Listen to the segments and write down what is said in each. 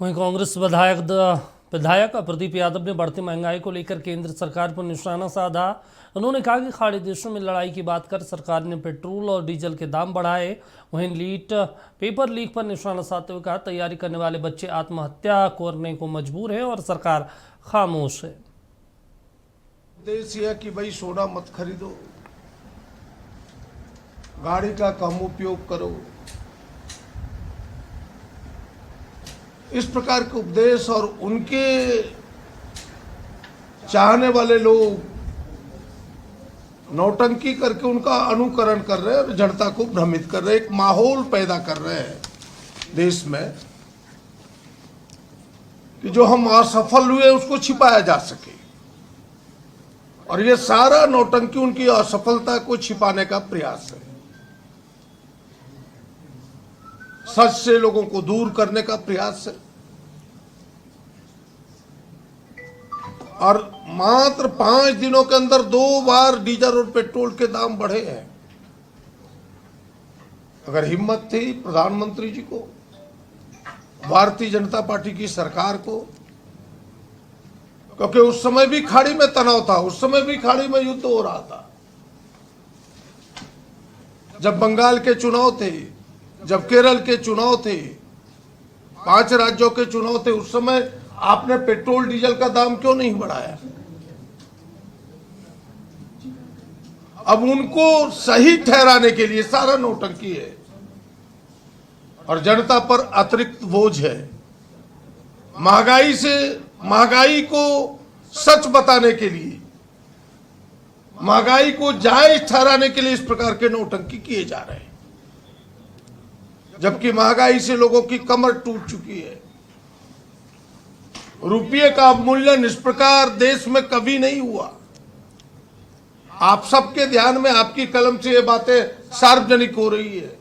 वहीं कांग्रेस विधायक प्रदीप यादव ने बढ़ती महंगाई को लेकर केंद्र सरकार पर निशाना साधा। उन्होंने कहा कि खाड़ी देशों में लड़ाई की बात कर सरकार ने पेट्रोल और डीजल के दाम बढ़ाए। वहीं पेपर लीक पर निशाना साधते हुए कहा, तैयारी करने वाले बच्चे आत्महत्या करने को मजबूर है और सरकार खामोश है। देश यह कि भाई सोना मत खरीदो, गाड़ी का कम उपयोग करो, इस प्रकार के उपदेश और उनके चाहने वाले लोग नौटंकी करके उनका अनुकरण कर रहे हैं और जनता को भ्रमित कर रहे हैं, एक माहौल पैदा कर रहे हैं देश में कि जो हम असफल हुए उसको छिपाया जा सके। और ये सारा नौटंकी उनकी असफलता को छिपाने का प्रयास है, सच से लोगों को दूर करने का प्रयास है। और मात्र 5 दिनों के अंदर 2 बार डीजल और पेट्रोल के दाम बढ़े हैं। अगर हिम्मत थी प्रधानमंत्री जी को, भारतीय जनता पार्टी की सरकार को, क्योंकि उस समय भी खाड़ी में तनाव था, उस समय भी खाड़ी में युद्ध हो रहा था। जब बंगाल के चुनाव थे, जब केरल के चुनाव थे, 5 राज्यों के चुनाव थे, उस समय आपने पेट्रोल डीजल का दाम क्यों नहीं बढ़ाया? अब उनको सही ठहराने के लिए सारा नौटंकी है और जनता पर अतिरिक्त बोझ है। महंगाई को सच बताने के लिए, महंगाई को जायज ठहराने के लिए इस प्रकार के नौटंकी किए जा रहे हैं, जबकि महंगाई से लोगों की कमर टूट चुकी है। रुपये का अवमूल्यन इस प्रकार देश में कभी नहीं हुआ। आप सबके ध्यान में, आपकी कलम से ये बातें सार्वजनिक हो रही है।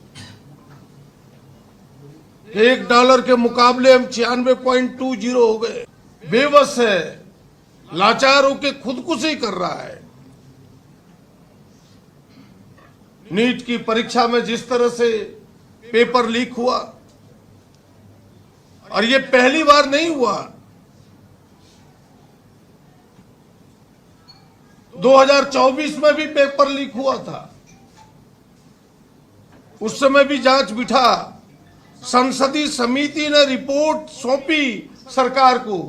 $1 के मुकाबले हम 96.20 हो गए। बेबस है, लाचार होकर खुदकुशी कर रहा है। नीट की परीक्षा में जिस तरह से पेपर लीक हुआ, और ये पहली बार नहीं हुआ। 2024 में भी पेपर लीक हुआ था, उस समय भी जांच बिठा, संसदीय समिति ने रिपोर्ट सौंपी सरकार को,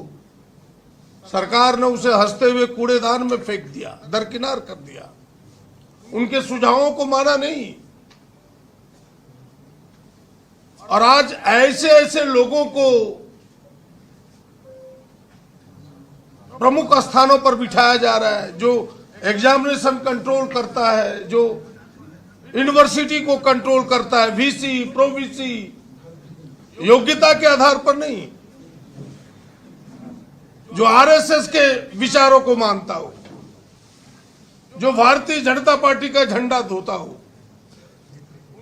सरकार ने उसे हंसते हुए कूड़ेदान में फेंक दिया, दरकिनार कर दिया, उनके सुझावों को माना नहीं। और आज ऐसे ऐसे लोगों को प्रमुख स्थानों पर बिठाया जा रहा है, जो एग्जामिनेशन कंट्रोल करता है, जो यूनिवर्सिटी को कंट्रोल करता है, वीसी, प्रोवीसी, योग्यता के आधार पर नहीं, जो आरएसएस के विचारों को मानता हो, जो भारतीय जनता पार्टी का झंडा धोता हो।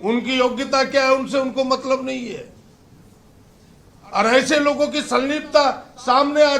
उनकी योग्यता क्या है, उनसे उनको मतलब नहीं है। और ऐसे लोगों की संलिप्तता सामने आ